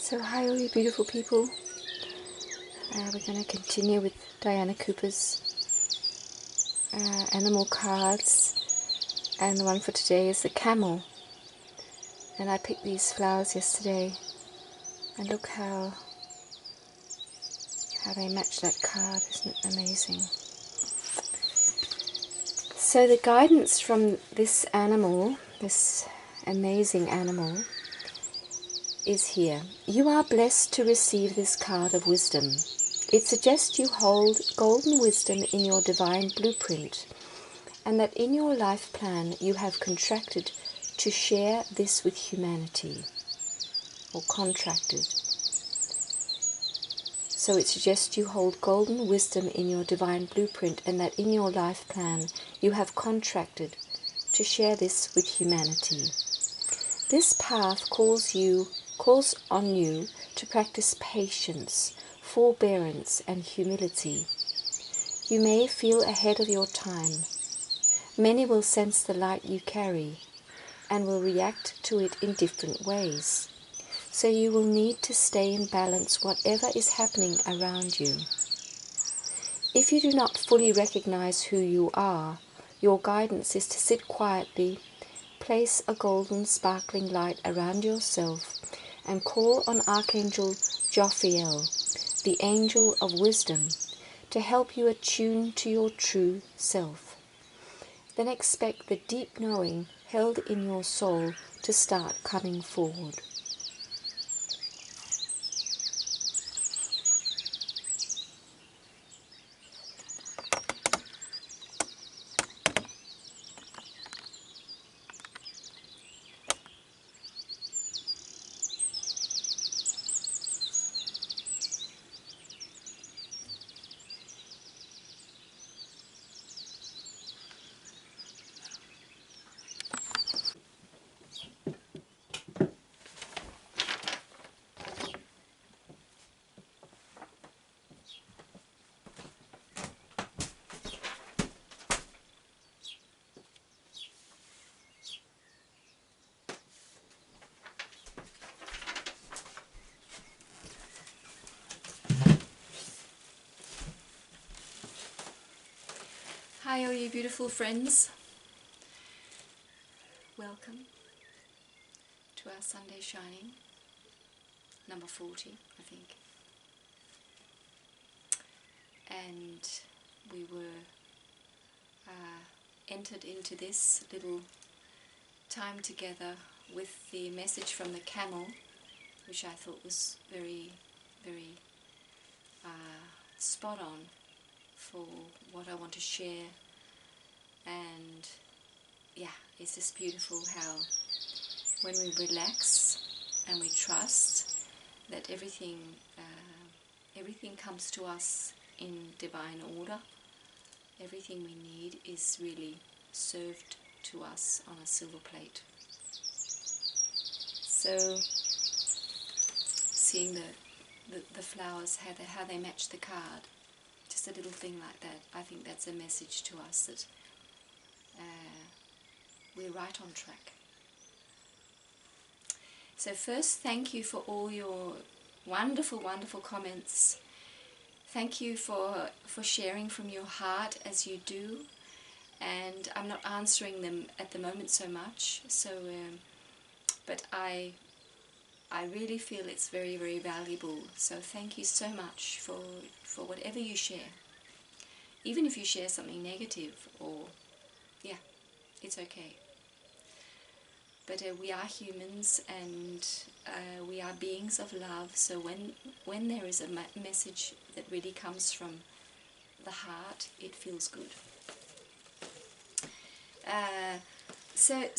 So hi all you beautiful people. We're going to continue with Diana Cooper's animal cards, and the one for today is the camel. And I picked these flowers yesterday, and look how they match that card. Isn't it amazing? So the guidance from this animal, this amazing animal, is here. You are blessed to receive this card of wisdom. It suggests you hold golden wisdom in your divine blueprint, and that in your life plan you have contracted to share this with humanity, or contracted. So it suggests you hold golden wisdom in your divine blueprint, and that in your life plan you have contracted to share this with humanity. This path calls on you to practice patience, forbearance, and humility. You may feel ahead of your time. Many will sense the light you carry and will react to it in different ways. So you will need to stay in balance whatever is happening around you. If you do not fully recognize who you are, your guidance is to sit quietly, place a golden sparkling light around yourself, and call on Archangel Jophiel, the angel of wisdom, to help you attune to your true self. Then expect the deep knowing held in your soul to start coming forward. Hi all you beautiful friends. Welcome to our Sunday Shining, number 40 I think. And we were entered into this little time together with the message from the camel, which I thought was very, very spot on for what I want to share. And yeah, it's just beautiful how when we relax and we trust that everything comes to us in divine order, everything we need is really served to us on a silver plate. So seeing the flowers, how they match the card, just a little thing like that, I think that's a message to us that we're right on track. So first, thank you for all your wonderful, wonderful comments. Thank you for sharing from your heart as you do. And I'm not answering them at the moment so much, so but I really feel it's very, very valuable. So thank you so much for whatever you share. Even if you share something negative, or yeah, it's okay. But we are humans, and we are beings of love. So when there is a message that really comes from the heart, it feels good. So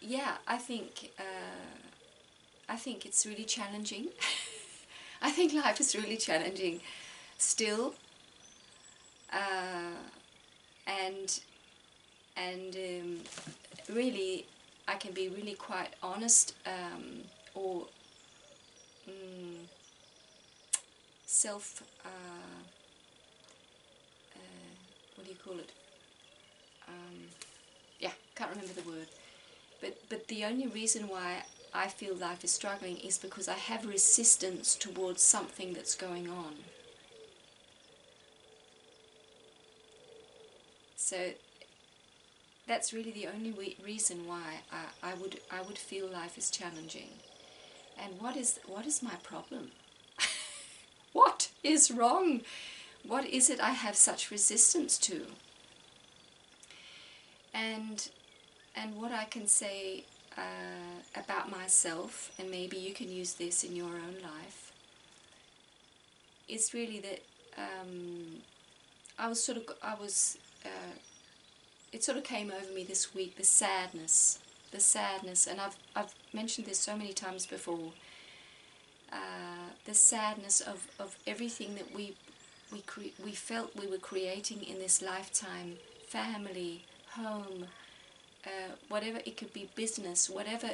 yeah, I think it's really challenging. I think life is really challenging still, and really I can be really quite honest, or self what do you call it? Yeah, can't remember the word. But the only reason why I feel life is struggling is because I have resistance towards something that's going on. So that's really the only reason why I would feel life is challenging. And what is my problem? What is wrong? What is it I have such resistance to? And what I can say about myself, and maybe you can use this in your own life, is really that it sort of came over me this week, the sadness, and I've mentioned this so many times before. The sadness of everything that we felt we were creating in this lifetime, family, home, whatever it could be, business, whatever,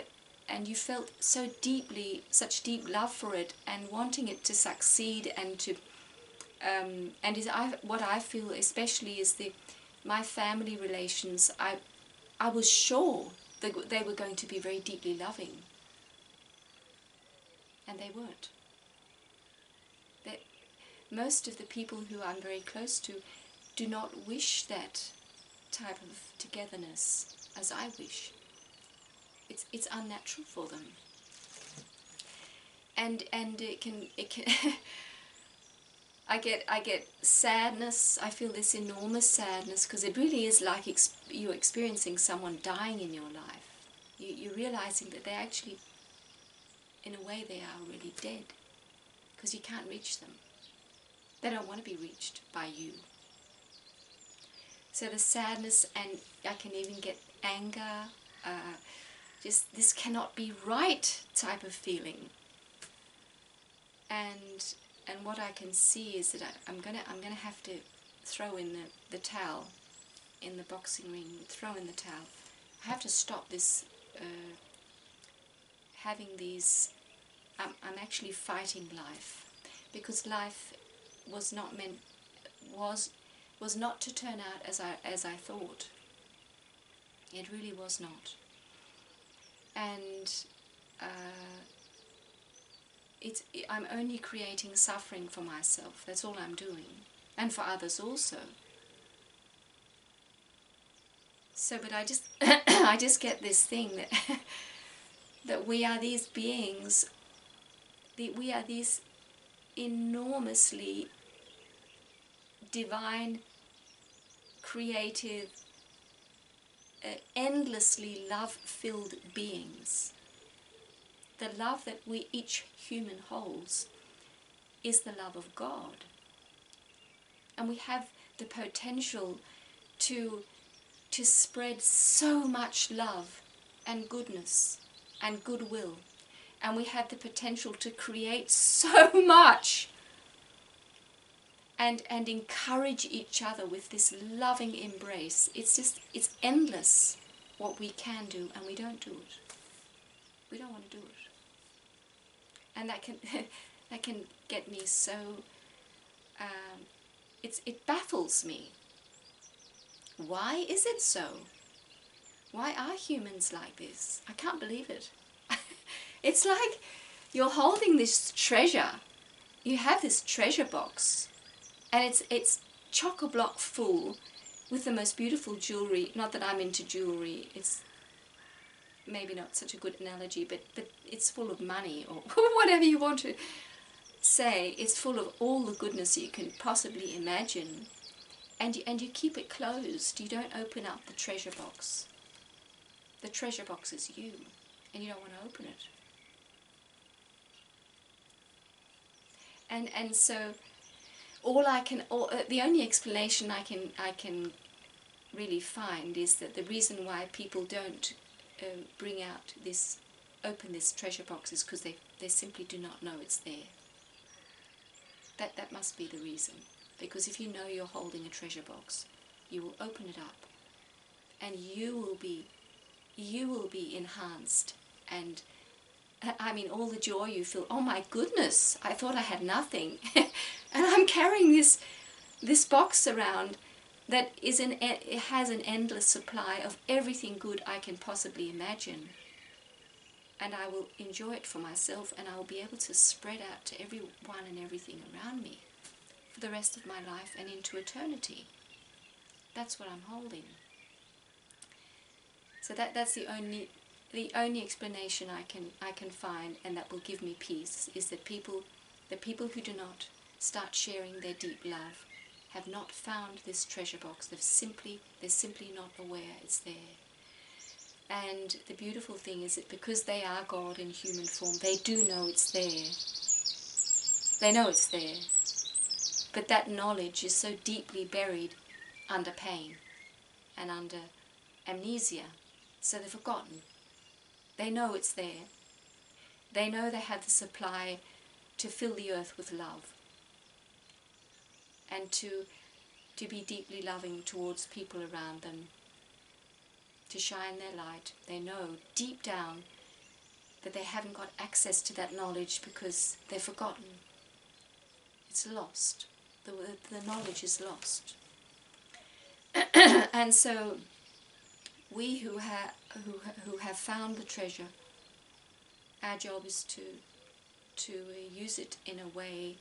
and you felt so deeply, such deep love for it, and wanting it to succeed, and to what I feel especially is my family relations. I was sure that they were going to be very deeply loving, and they weren't. Most of the people who I'm very close to do not wish that type of togetherness as I wish. It's unnatural for them, and it can I get sadness. I feel this enormous sadness, because it really is like you're experiencing someone dying in your life. You're realizing that they actually, in a way, they are already dead, because you can't reach them. They don't want to be reached by you. So the sadness, and I can even get anger, just this cannot be right type of feeling. And what I can see is that I'm gonna have to throw in the towel in the boxing ring. Throw in the towel. I have to stop this. Having these. I'm actually fighting life, because life was not meant was not to turn out as I thought. It really was not. And I'm only creating suffering for myself. That's all I'm doing, and for others also. So, but I just I just get this thing that that we are these beings. We are these enormously divine, creative, endlessly love-filled beings. The love that each human holds is the love of God. And we have the potential to spread so much love and goodness and goodwill. And we have the potential to create so much and encourage each other with this loving embrace. It's endless what we can do, and we don't do it. We don't want to do it. And that can get me so, it baffles me. Why is it so? Why are humans like this? I can't believe it. It's like you're holding this treasure. You have this treasure box, and it's chock-a-block full with the most beautiful jewelry. Not that I'm into jewelry. It's maybe not such a good analogy, but it's full of money, or whatever you want to say. It's full of all the goodness you can possibly imagine, and you keep it closed. You don't open up the treasure box. The treasure box is you, and you don't want to open it. And so the only explanation I can really find is that the reason why people don't open this treasure box is because they simply do not know it's there. That must be the reason. Because if you know you're holding a treasure box, you will open it up, and you will be enhanced. And I mean, all the joy you feel. Oh my goodness, I thought I had nothing, and I'm carrying this box around that it has an endless supply of everything good I can possibly imagine. and I will enjoy it for myself, and I will be able to spread out to everyone and everything around me for the rest of my life and into eternity. That's what I'm holding. So that's the only explanation I can find, and that will give me peace, is that the people who do not start sharing their deep love have not found this treasure box. They're simply not aware it's there. And the beautiful thing is that because they are God in human form, they do know it's there. They know it's there. But that knowledge is so deeply buried under pain and under amnesia, so they've forgotten. They know it's there. They know they have the supply to fill the earth with love and to be deeply loving towards people around them, to shine their light. They know deep down that they haven't got access to that knowledge because they've forgotten. It's lost. The knowledge is lost. And so we who have found the treasure, our job is to use it in a way,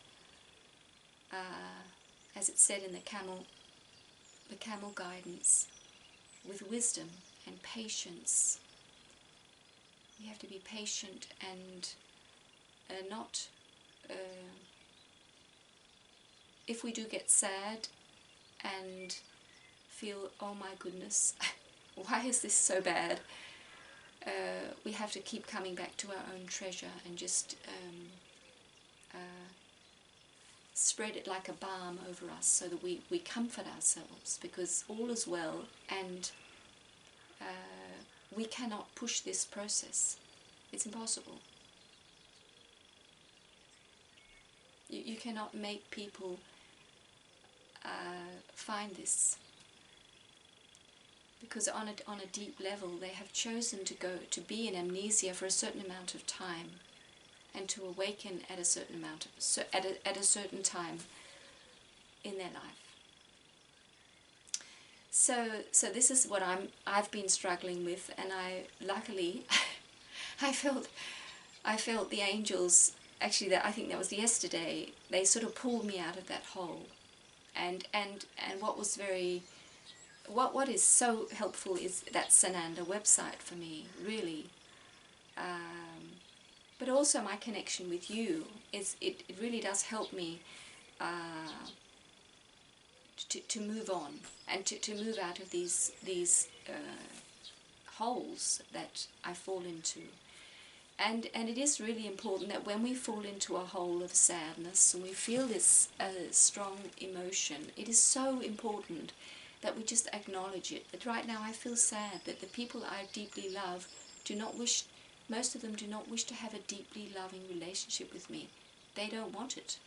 as it said in the camel guidance, with wisdom and patience. We have to be patient and not, if we do get sad and feel, oh my goodness, why is this so bad? We have to keep coming back to our own treasure and just spread it like a balm over us, so that we comfort ourselves, because all is well, and we cannot push this process. It's impossible. You cannot make people find this, because on a deep level they have chosen to be in amnesia for a certain amount of time, and to awaken at a certain amount at a certain time in their life. So this is what I've been struggling with, and luckily I felt the angels. Actually, I think that was yesterday. They sort of pulled me out of that hole, and what is so helpful is that Sananda website for me, really. But also my connection with you, it really does help me to move on, and to move out of these holes that I fall into. And it is really important that when we fall into a hole of sadness and we feel this strong emotion, it is so important that we just acknowledge it. That right now I feel sad, that the people I deeply love most of them do not wish to have a deeply loving relationship with me. They don't want it.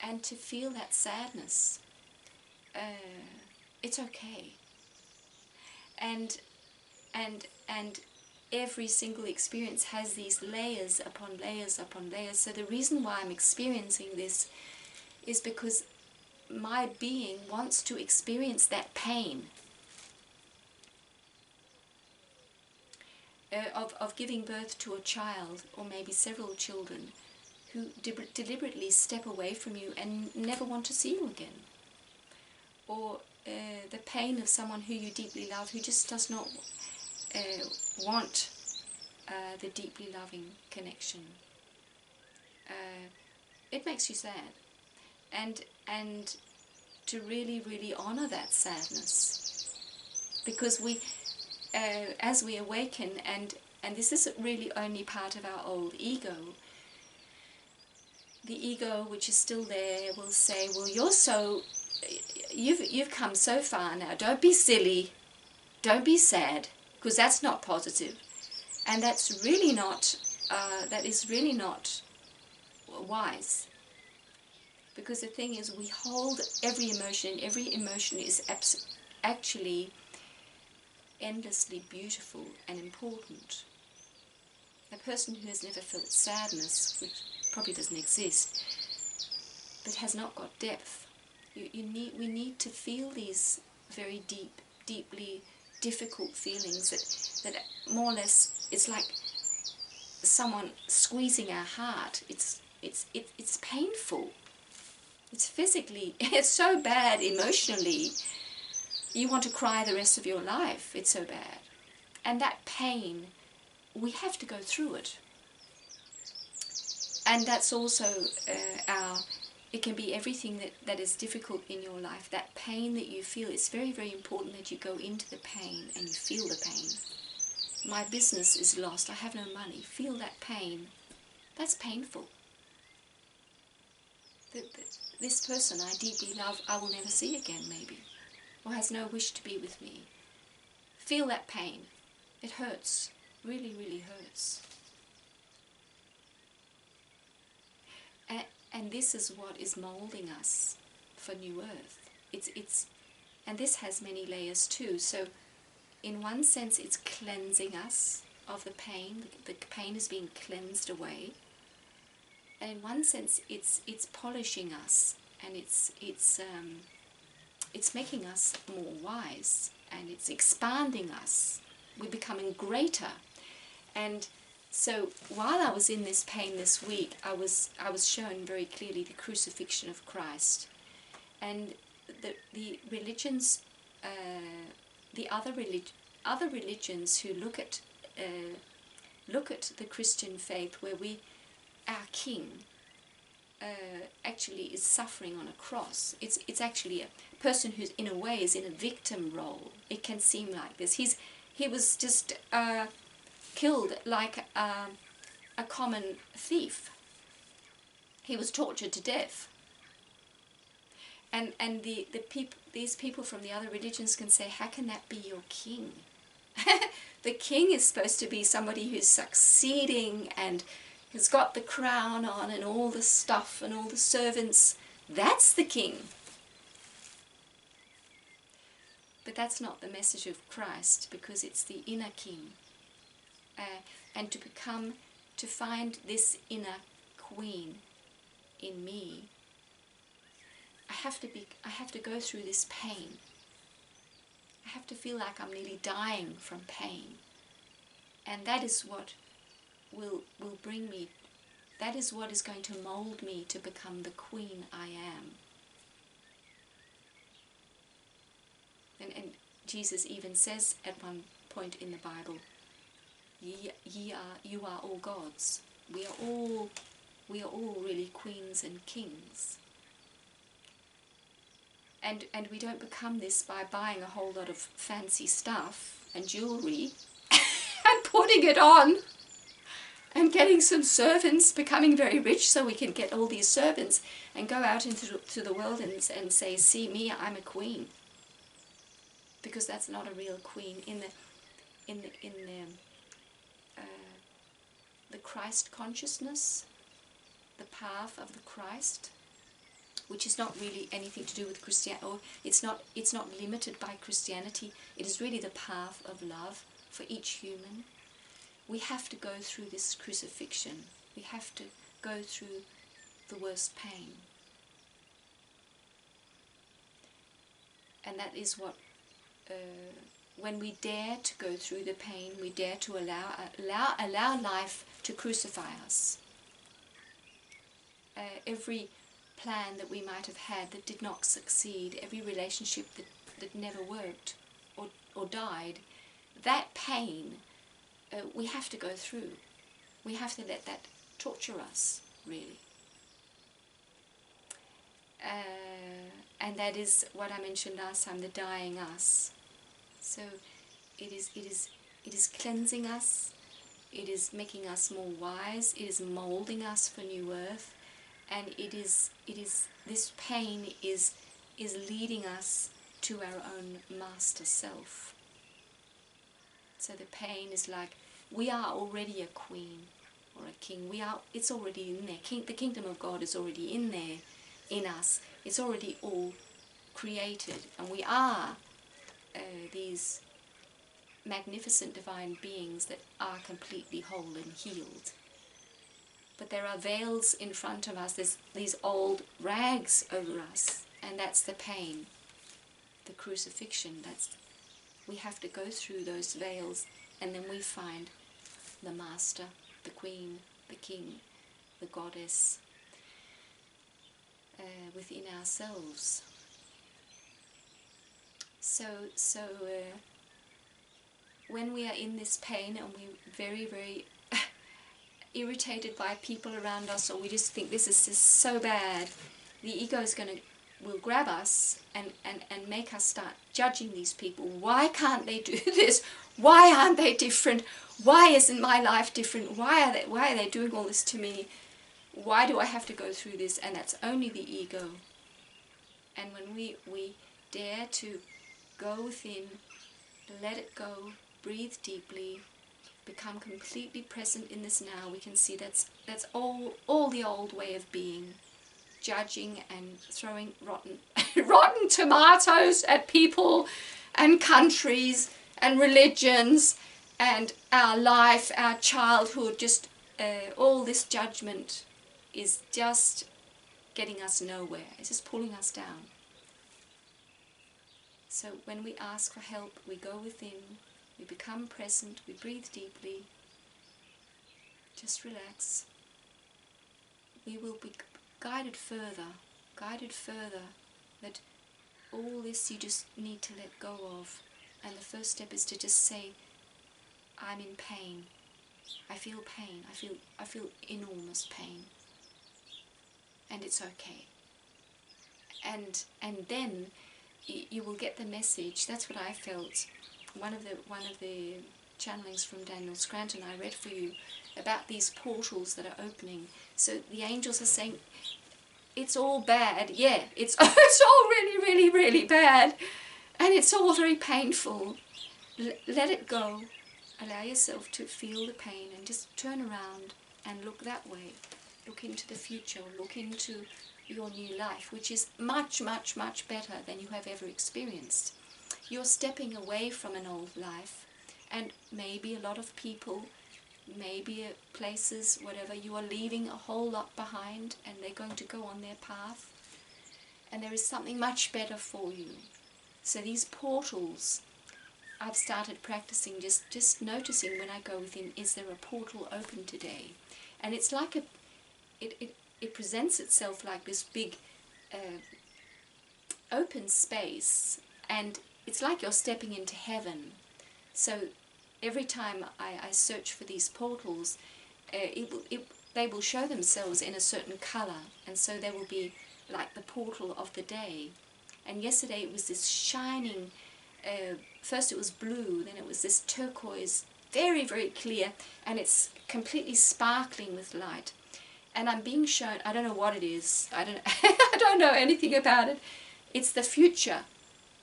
And to feel that sadness, it's okay. And every single experience has these layers upon layers upon layers. So the reason why I'm experiencing this is because my being wants to experience that pain of giving birth to a child, or maybe several children, who deliberately step away from you and never want to see you again. Or the pain of someone who you deeply love, who just does not want the deeply loving connection. It makes you sad. And to really, really honor that sadness. Because as we awaken, and this is really only part of our old ego, the ego, which is still there, will say, well, you've come so far now, don't be silly, don't be sad, because that's not positive. And that's really not, that is really not wise. Because the thing is, we hold every emotion, and every emotion is actually endlessly beautiful and important. A person who has never felt sadness, which probably doesn't exist, but has not got depth. We need to feel these very deeply difficult feelings that more or less, it's like someone squeezing our heart. It's painful. It's physically, it's so bad emotionally. You want to cry the rest of your life. It's so bad. And that pain, we have to go through it. And that's also it can be everything that is difficult in your life. That pain that you feel, it's very, very important that you go into the pain and you feel the pain. My business is lost. I have no money. Feel that pain. That's painful. This person I deeply love, I will never see again, maybe, or has no wish to be with me. Feel that pain. It hurts. Really, really hurts. And this is what is molding us for New Earth. And this has many layers too. So in one sense, it's cleansing us of the pain. The pain is being cleansed away. And in one sense, it's polishing us, and it's making us more wise, and it's expanding us. We're becoming greater. And so while I was in this pain this week, I was shown very clearly the crucifixion of Christ, and the religions, the other religions who look at the Christian faith, where our King actually is suffering on a cross. It's actually a person who's in a way is in a victim role. It can seem like this. He was just killed like a common thief. He was tortured to death. And these people from the other religions can say, how can that be your king? The king is supposed to be somebody who's succeeding and has got the crown on and all the stuff and all the servants. That's the king. But that's not the message of Christ, because it's the inner king. And to find this inner queen in me, I have to go through this pain. I have to feel like I'm nearly dying from pain. And that is what will bring me, that is what is going to mold me to become the queen I am. And Jesus even says at one point in the Bible, you are all gods. We are all really queens and kings. And we don't become this by buying a whole lot of fancy stuff and jewelry and putting it on and getting some servants, becoming very rich so we can get all these servants and go out into the world and say, see me, I'm a queen. Because that's not a real queen. In the Christ consciousness, the path of the Christ, which is not really anything to do with Christianity, or it's not limited by Christianity. It is really the path of love for each human. We have to go through this crucifixion. We have to go through the worst pain. And that is what, when we dare to go through the pain, we dare to allow life to crucify us. Every plan that we might have had that did not succeed, every relationship that never worked or died, that pain we have to go through. We have to let that torture us, really. And that is what I mentioned last time, the dying us. So it is cleansing us, it is making us more wise, it is molding us for New Earth, and it is this pain is leading us to our own master self. So the pain is like, we are already a queen or a king. It's already in there. The kingdom of God is already in there, in us. It's already all created, and we are these magnificent divine beings that are completely whole and healed. But there are veils in front of us. There's these old rags over us, and that's the pain, the crucifixion. We have to go through those veils, and then we find the Master, the queen, the king, the goddess within ourselves. So when we are in this pain and we're very, very irritated by people around us, or we just think this is just so bad, the ego will grab us and make us start judging these people. Why can't they do this? Why aren't they different? Why isn't my life different? Why are they doing all this to me? Why do I have to go through this? And that's only the ego. And when we dare to go within, let it go, breathe deeply, become completely present in this now, we can see that's all the old way of being. Judging and throwing rotten tomatoes at people and countries and religions and our life, our childhood, just all this judgment is just getting us nowhere. It's just pulling us down. So when we ask for help, we go within, we become present, we breathe deeply, just relax. We will be guided further, that all this you just need to let go of. And the first step is to just say, I'm in pain. I feel pain. I feel enormous pain. And it's okay. And then you will get the message. That's what I felt. One of the channelings from Daniel Scranton I read for you about these portals that are opening. So the angels are saying, it's all bad. Yeah, it's all really, really, really bad. And it's all very painful. Let it go. Allow yourself to feel the pain and just turn around and look that way. Look into the future. Look into your new life, which is much, much, much better than you have ever experienced. You're stepping away from an old life, and maybe a lot of people, maybe places, whatever, you are leaving a whole lot behind, and they're going to go on their path, and there is something much better for you. So these portals, I've started practicing just noticing when I go within, is there a portal open today? And it's like it presents itself like this big open space, and it's like you're stepping into heaven. So every time I search for these portals, they will show themselves in a certain colour, and so they will be like the portal of the day. And yesterday it was this shining, first it was blue, then it was this turquoise, very, very clear, and it's completely sparkling with light. And I'm being shown, I don't know what it is, I don't know anything about it. It's the future,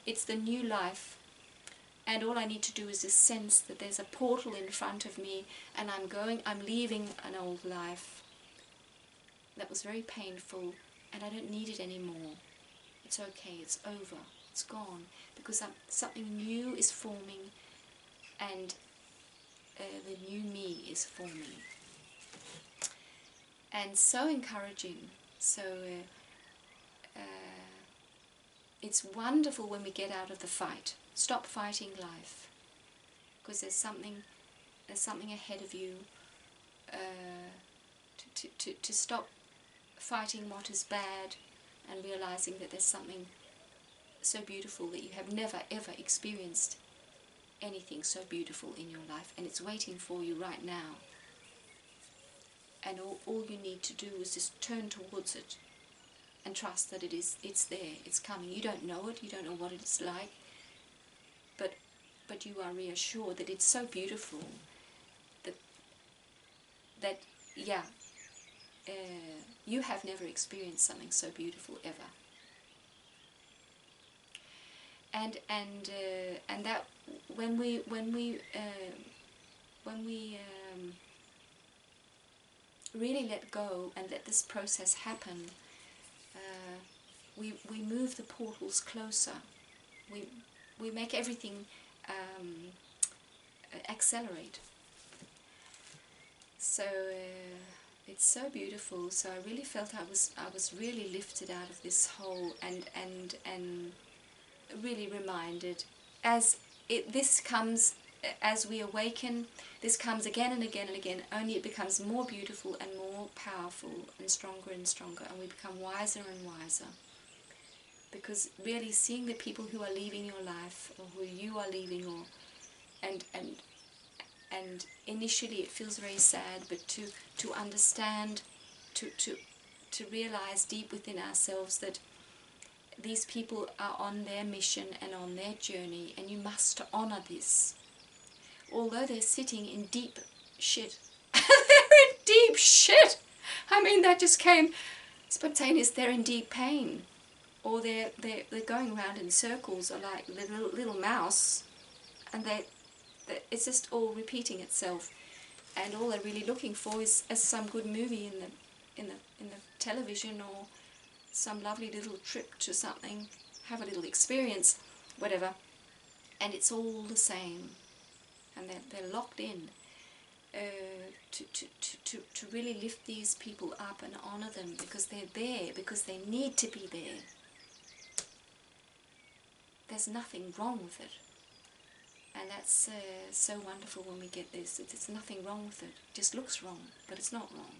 it's the new life. And all I need to do is just sense that there's a portal in front of me, and I'm leaving an old life that was very painful, and I don't need it anymore. It's okay, it's over, it's gone, because something new is forming, and the new me is forming. And so encouraging. So it's wonderful when we get out of the fight. Stop fighting life, because there's something ahead of you. To stop fighting what is bad, and realizing that there's something so beautiful, that you have never ever experienced anything so beautiful in your life, and it's waiting for you right now. And all you need to do is just turn towards it and trust that it's there, it's coming. You don't know it, you don't know what it's like, but you are reassured that it's so beautiful that yeah, you have never experienced something so beautiful ever. And that when we really let go and let this process happen, we move the portals closer. We make everything accelerate. So it's so beautiful. So I really felt I was really lifted out of this hole, and really reminded, as this comes as we awaken, this comes again and again and again, only it becomes more beautiful and more powerful and stronger, and we become wiser and wiser. Because really seeing the people who are leaving your life, or who you are leaving, or and initially it feels very sad, but to understand, to realize deep within ourselves that these people are on their mission and on their journey, and you must honor this. Although they're sitting in deep shit. They're in deep shit! I mean, that just came spontaneous. They're in deep pain. Or they're going around in circles, or like little mouse, and it's just all repeating itself. And all they're really looking for is some good movie in the television, or some lovely little trip to something, have a little experience, whatever. And it's all the same. And they're locked in to really lift these people up and honor them, because they're there, because they need to be there. There's nothing wrong with it. And that's so wonderful when we get this. It's nothing wrong with it. It just looks wrong, but it's not wrong.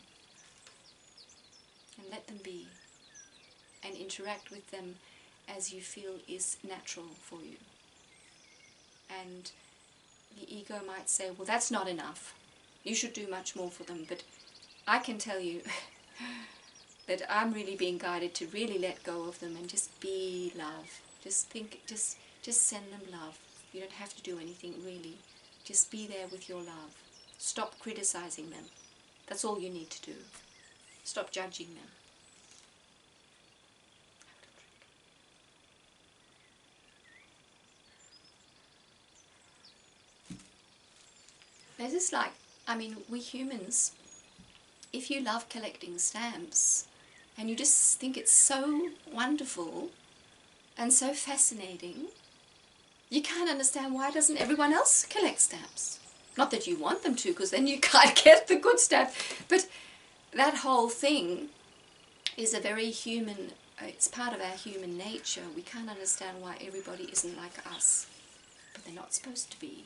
And let them be. And interact with them as you feel is natural for you. And the ego might say, well, that's not enough. You should do much more for them. But I can tell you that I'm really being guided to really let go of them and just be love. Just send them love. You don't have to do anything, really. Just be there with your love. Stop criticizing them. That's all you need to do. Stop judging them. There's this I mean, we humans, if you love collecting stamps, and you just think it's so wonderful and so fascinating, you can't understand why doesn't everyone else collect stamps. Not that you want them to, because then you can't get the good stuff. But that whole thing is a very human, it's part of our human nature. We can't understand why everybody isn't like us. But they're not supposed to be.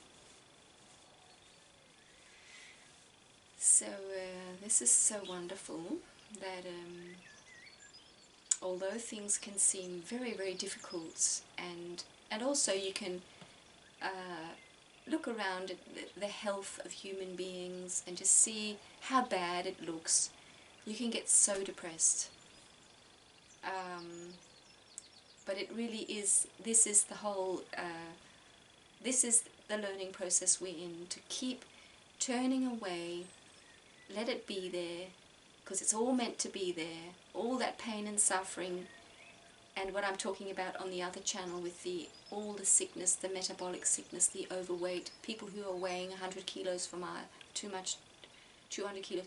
So this is so wonderful that although things can seem very, very difficult, and also you can look around at the health of human beings and just see how bad it looks, you can get so depressed. But it really is, this is the whole, this is the learning process we're in, to keep turning away, let it be there, because it's all meant to be there, all that pain and suffering, and what I'm talking about on the other channel with all the sickness, the metabolic sickness, the overweight, people who are weighing 100 kilos for mile, too much, 200 kilos.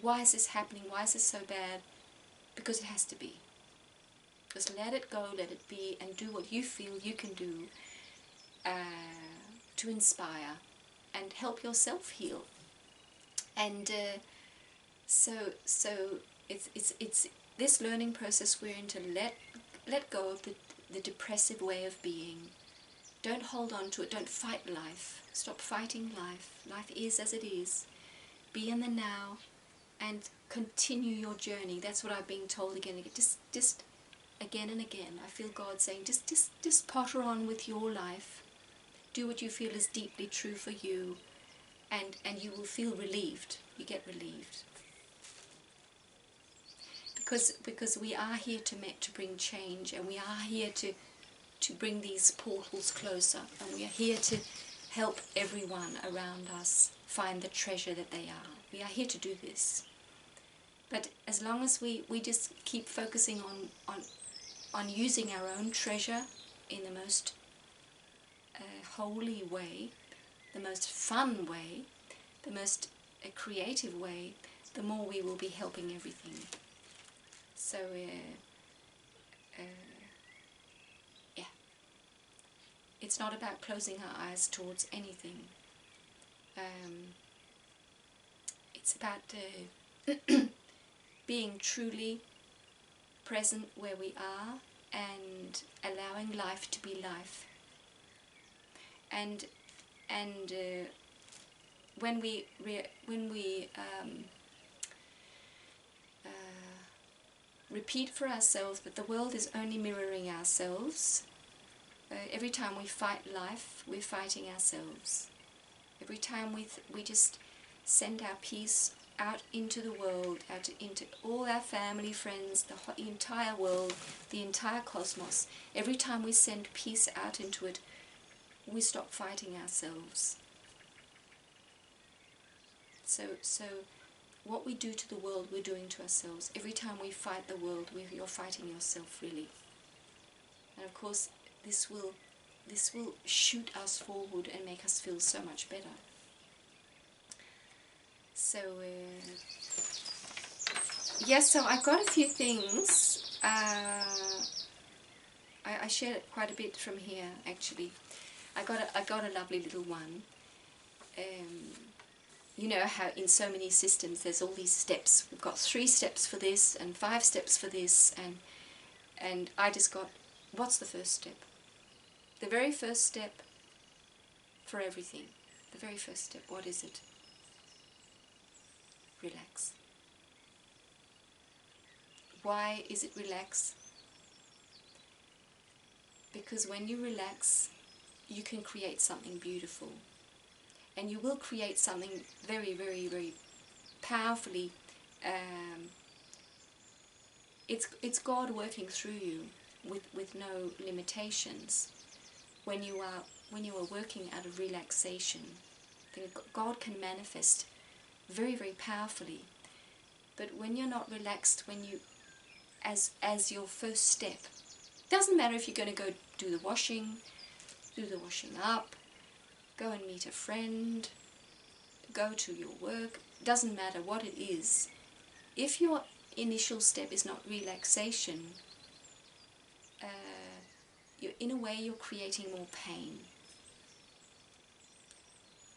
Why is this happening? Why is this so bad? Because it has to be. Just let it go, let it be, and do what you feel you can do to inspire and help yourself heal. And so it's this learning process we're in, to let go of the depressive way of being. Don't hold on to it. Don't fight life. Stop fighting life. Life is as it is. Be in the now and continue your journey. That's what I've been told again and again. Just again and again. I feel God saying, just potter on with your life. Do what you feel is deeply true for you, and you will feel relieved. You get relieved. Because we are here to bring change, and we are here to bring these portals closer, and we are here to help everyone around us find the treasure that they are. We are here to do this. But as long as we just keep focusing on using our own treasure in the most holy way, the most fun way, the most creative way, the more we will be helping everything. So, yeah, it's not about closing our eyes towards anything. It's about being truly present where we are and allowing life to be life. And And when we repeat for ourselves that the world is only mirroring ourselves, every time we fight life, we're fighting ourselves. Every time we just send our peace out into the world, out into all our family, friends, the entire world, the entire cosmos, every time we send peace out into it, we stop fighting ourselves. So what we do to the world, we're doing to ourselves. Every time we fight the world, you're fighting yourself, really. And of course, this will shoot us forward and make us feel so much better. So, yes, so I got a few things. I shared quite a bit from here, actually. I got a lovely little one. You know how in so many systems there's all these steps. We've got 3 steps for this and 5 steps for this, and I just got, what's the first step? The very first step for everything. The very first step, what is it? Relax. Why is it relax? Because when you relax, you can create something beautiful. And you will create something very, very, very powerfully. It's God working through you with no limitations. When you are working out of relaxation, then God can manifest very, very powerfully. But when you're not relaxed, when you, as your first step, doesn't matter if you're going to go do the washing up, go and meet a friend, go to your work, doesn't matter what it is. If your initial step is not relaxation, in a way you're creating more pain.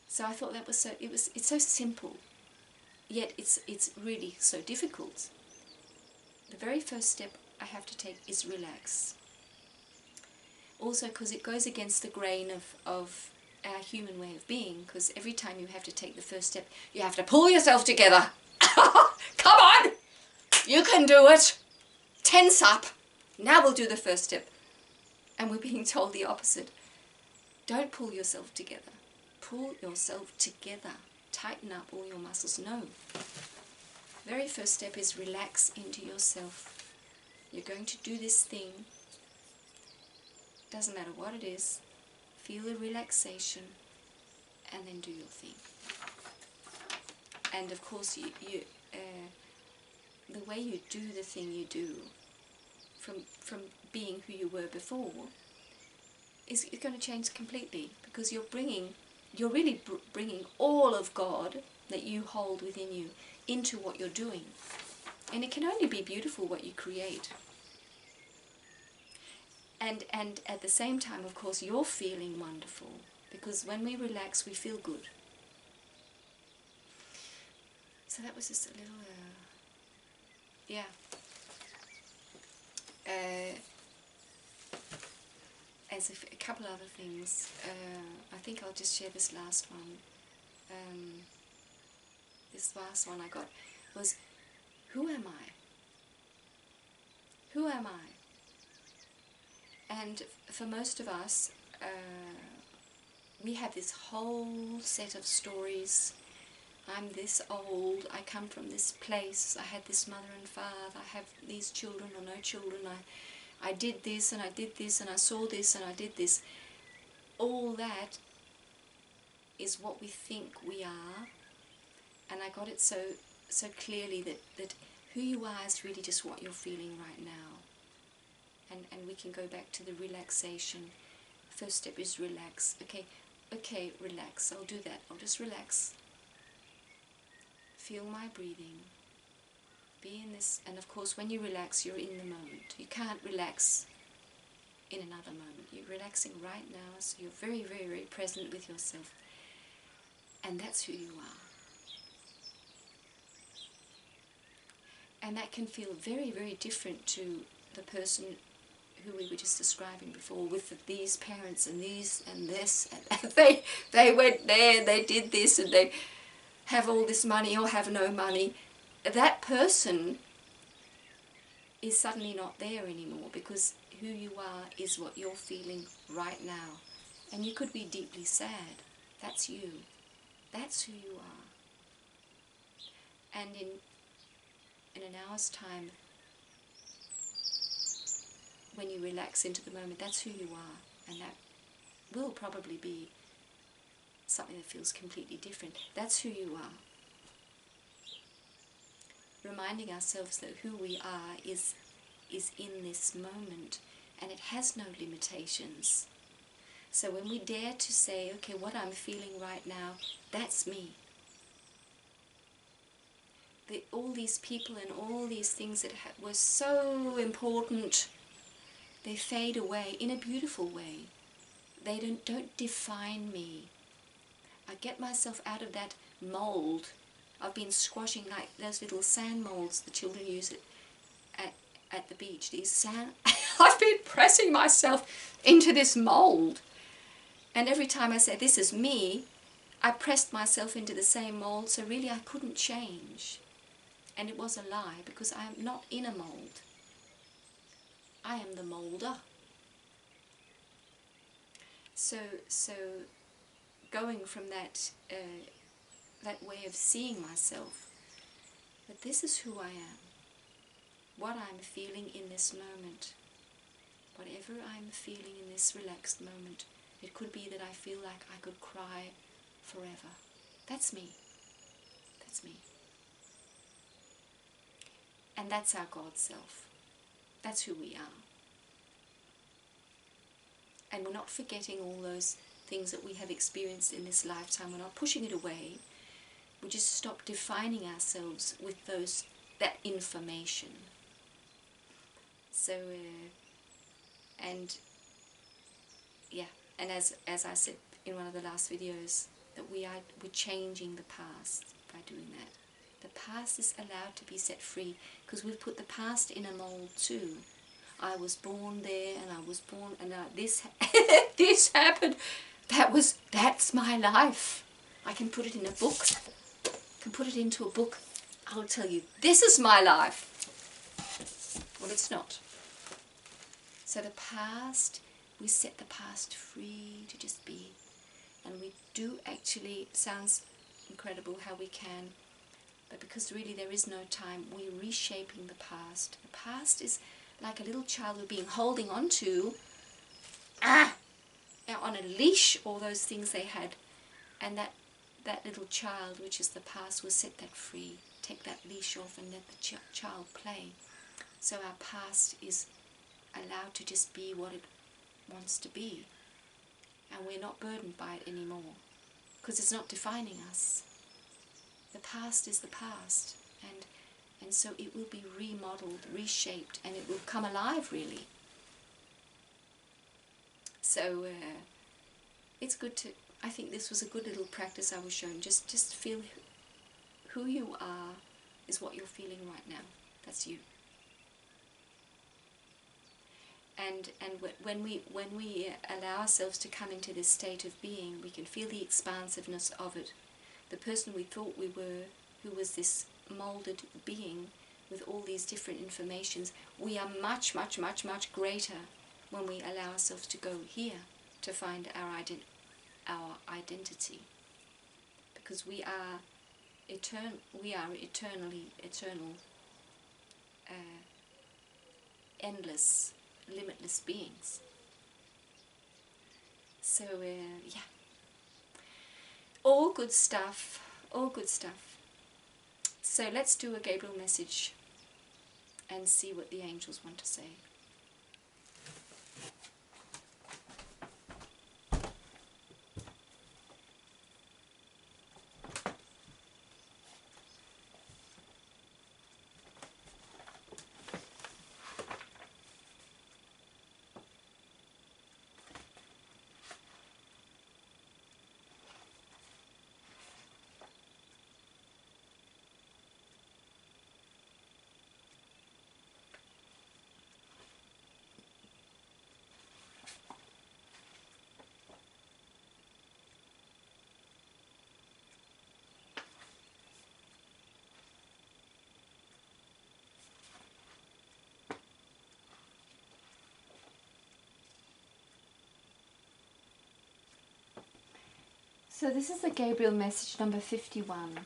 So I thought that was so, it's so simple, yet it's really so difficult. The very first step I have to take is relax. Also because it goes against the grain of our human way of being, because every time you have to take the first step, you have to pull yourself together. Come on! You can do it! Tense up! Now we'll do the first step. And we're being told the opposite. Don't pull yourself together. Pull yourself together. Tighten up all your muscles. No. Very first step is relax into yourself. You're going to do this thing. Doesn't matter what it is. Feel the relaxation and then do your thing. And of course, the way you do the thing you do, from being who you were before, is going to change completely, because you're really bringing all of God that you hold within you into what you're doing. And it can only be beautiful what you create. And at the same time, of course, you're feeling wonderful, because when we relax, we feel good. So that was just a little, yeah. As a couple other things, I think I'll just share this last one. This last one I got was, who am I? Who am I? And for most of us, we have this whole set of stories. I'm this old, I come from this place, I had this mother and father, I have these children or no children, I did this and I did this and I saw this and I did this. All that is what we think we are. And I got it so clearly that who you are is really just what you're feeling right now. And we can go back to the relaxation. First step is relax. Okay, relax. I'll do that. I'll just relax. Feel my breathing. Be in this. And of course, when you relax, you're in the moment. You can't relax in another moment. You're relaxing right now, so you're very, very, very present with yourself. And that's who you are. And that can feel very, very different to the person who we were just describing before, with these parents and these and this, and they went there, they did this, and they have all this money or have no money, that person is suddenly not there anymore, because who you are is what you're feeling right now. And you could be deeply sad. That's you. That's who you are. And in an hour's time, when you relax into the moment, that's who you are. And that will probably be something that feels completely different. That's who you are. Reminding ourselves that who we are is in this moment, and it has no limitations. So when we dare to say, okay, what I'm feeling right now, that's me. All these people and all these things that were so important, they fade away in a beautiful way. They don't define me. I get myself out of that mold. I've been squashing like those little sand molds the children use at the beach. These sand. I've been pressing myself into this mold. And every time I say, this is me, I pressed myself into the same mold, so really I couldn't change. And it was a lie, because I am not in a mold. I am the molder. So going from that way of seeing myself, that this is who I am, what I'm feeling in this moment, whatever I'm feeling in this relaxed moment. It could be that I feel like I could cry forever. That's me. That's me. And that's our God self. That's who we are. And we're not forgetting all those things that we have experienced in this lifetime. We're not pushing it away. We just stop defining ourselves with that information. So, and as I said in one of the last videos, that we're changing the past by doing that. The past is allowed to be set free, because we've put the past in a mold too. I was born there, and I was born, and this this happened. That's my life. I can put it in a book. I can put it into a book. I'll tell you, this is my life. Well, it's not. So the past, we set the past free to just be. And we do actually, it sounds incredible how we can, but because really there is no time, we're reshaping the past. The past is like a little child we're being holding on to, on a leash, all those things they had. And that little child, which is the past, will set that free. Take that leash off and let the child play. So our past is allowed to just be what it wants to be. And we're not burdened by it anymore, because it's not defining us. The past is the past, and so it will be remodeled, reshaped, and it will come alive, really. So it's good to, I think this was a good little practice I was showing. Just feel who you are is what you're feeling right now. That's you. And when we allow ourselves to come into this state of being, we can feel the expansiveness of it. The person we thought we were, who was this molded being with all these different informations, we are much, much, much, much greater when we allow ourselves to go here to find our identity. Because we are eternal, endless, limitless beings. So yeah, all good stuff, all good stuff. So let's do a Gabriel message and see what the angels want to say. So this is the Gabriel message number 51.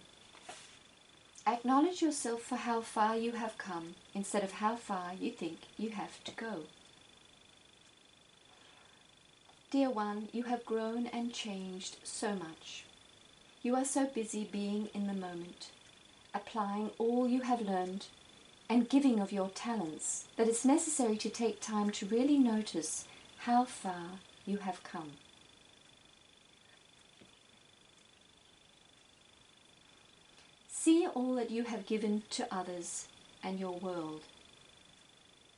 Acknowledge yourself for how far you have come instead of how far you think you have to go. Dear one, you have grown and changed so much. You are so busy being in the moment, applying all you have learned and giving of your talents that it's necessary to take time to really notice how far you have come. See all that you have given to others and your world.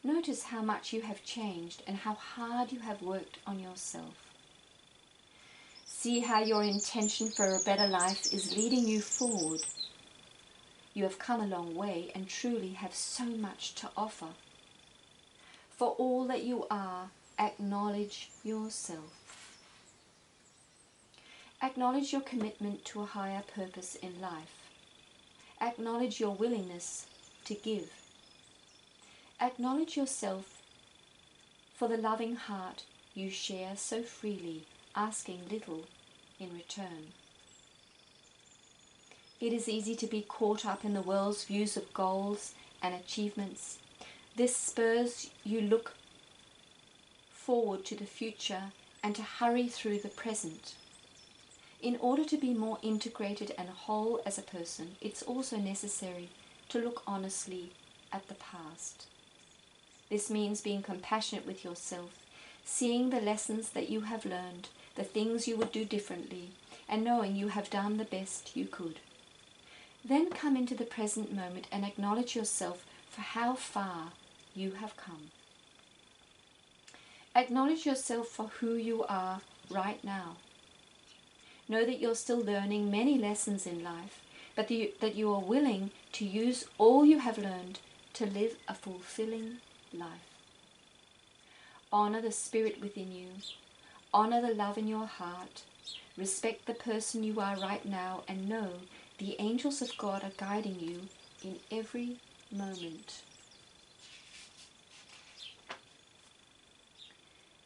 Notice how much you have changed and how hard you have worked on yourself. See how your intention for a better life is leading you forward. You have come a long way and truly have so much to offer. For all that you are, acknowledge yourself. Acknowledge your commitment to a higher purpose in life. Acknowledge your willingness to give. Acknowledge yourself for the loving heart you share so freely, asking little in return. It is easy to be caught up in the world's views of goals and achievements. This spurs you look forward to the future and to hurry through the present. In order to be more integrated and whole as a person, it's also necessary to look honestly at the past. This means being compassionate with yourself, seeing the lessons that you have learned, the things you would do differently, and knowing you have done the best you could. Then come into the present moment and acknowledge yourself for how far you have come. Acknowledge yourself for who you are right now. Know that you're still learning many lessons in life, but that you are willing to use all you have learned to live a fulfilling life. Honor the spirit within you. Honor the love in your heart. Respect the person you are right now and know the angels of God are guiding you in every moment.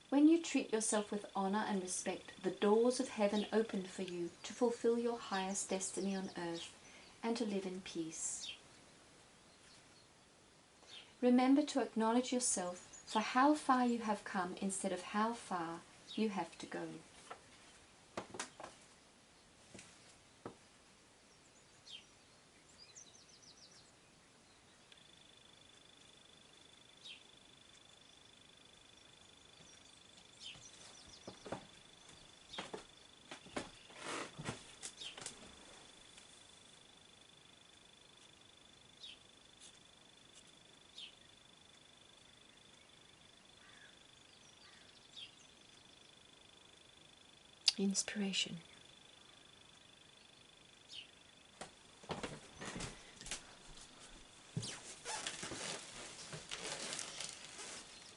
When you treat yourself with honor and respect, the doors of heaven open for you to fulfill your highest destiny on earth and to live in peace. Remember to acknowledge yourself for how far you have come instead of how far you have to go. Inspiration.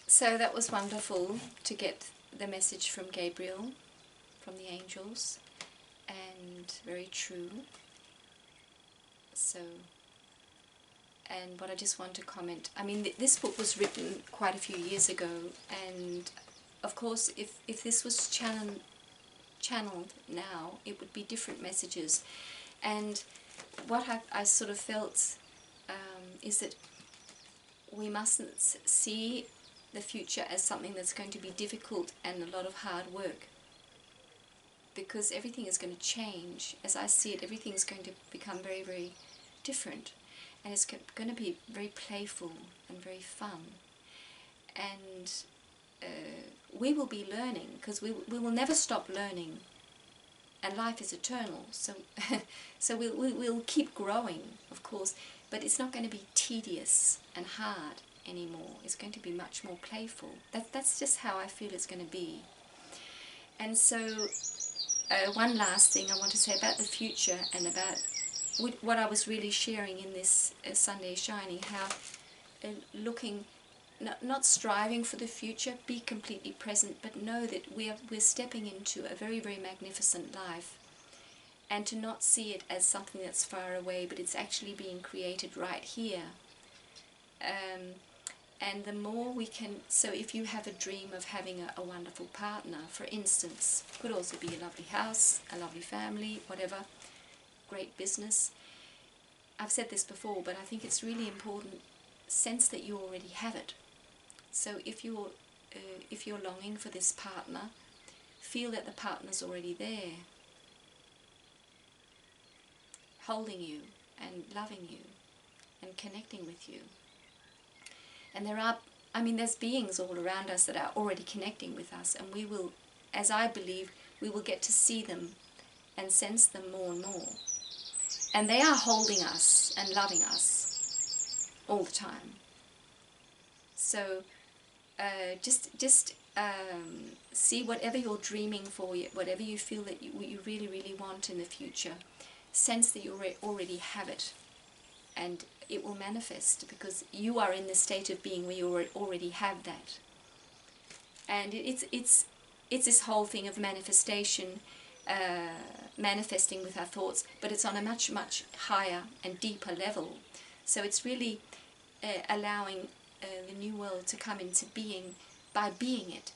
So that was wonderful to get the message from Gabriel, from the angels, and very true. So, and what I just want to comment, I mean, this book was written quite a few years ago, and of course if this was channeled now, it would be different messages. And what I sort of felt is that we mustn't see the future as something that's going to be difficult and a lot of hard work, because everything is going to change. As I see it, everything's going to become very, very different, and it's going to be very playful and very fun, and we will be learning, because we will never stop learning, and life is eternal, so so we'll keep growing, of course, but it's not going to be tedious and hard anymore. It's going to be much more playful. That's just how I feel it's going to be. And so one last thing I want to say about the future and about what I was really sharing in this Sunday Shining, how looking, not striving for the future, be completely present, but know that we're stepping into a very, very magnificent life, and to not see it as something that's far away, but it's actually being created right here. And the more we can, so if you have a dream of having a wonderful partner, for instance, could also be a lovely house, a lovely family, whatever, great business. I've said this before, but I think it's really important, sense that you already have it. So if you're longing for this partner, feel that the partner's already there, holding you and loving you and connecting with you. And there's beings all around us that are already connecting with us, and we will, as I believe, we will get to see them and sense them more and more. And they are holding us and loving us all the time. So just see whatever you're dreaming for, whatever you feel that you really, really want in the future, sense that you already have it. And it will manifest, because you are in the state of being where you already have that. And it's this whole thing of manifestation, manifesting with our thoughts, but it's on a much, much higher and deeper level. So it's really allowing the new world to come into being by being it,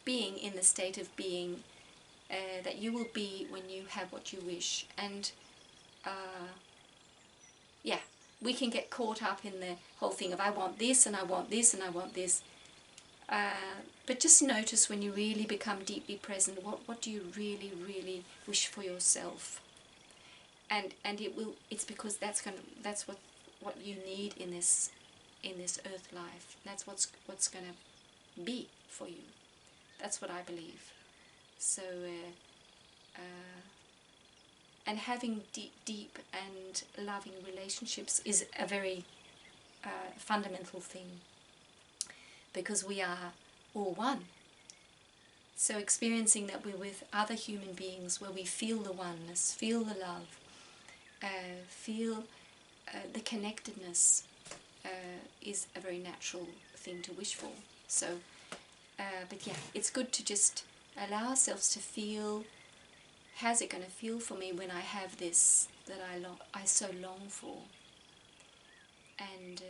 being in the state of being that you will be when you have what you wish. And yeah, we can get caught up in the whole thing of I want this and I want this and I want this. But just notice when you really become deeply present, what do you really, really wish for yourself? And it's because that's what you need in this earth life. That's what's going to be for you. That's what I believe. So and having deep and loving relationships is a very fundamental thing, because we are all one. So experiencing that we're with other human beings where we feel the oneness, feel the love, feel the connectedness is a very natural thing to wish for. So, but yeah, it's good to just allow ourselves to feel, how's it going to feel for me when I have this that I so long for? And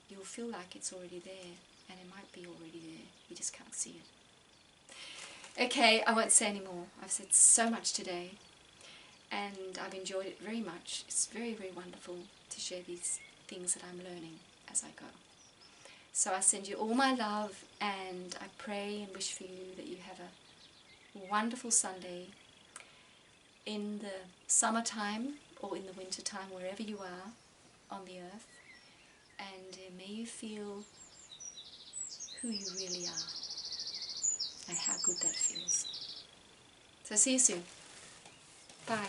you'll feel like it's already there, and it might be already there, you just can't see it. Okay, I won't say any more. I've said so much today, and I've enjoyed it very much. It's very, very wonderful to share these things that I'm learning as I go. So I send you all my love, and I pray and wish for you that you have a wonderful Sunday in the summertime or in the winter time, wherever you are on the earth, and may you feel who you really are and how good that feels. So see you soon. Bye.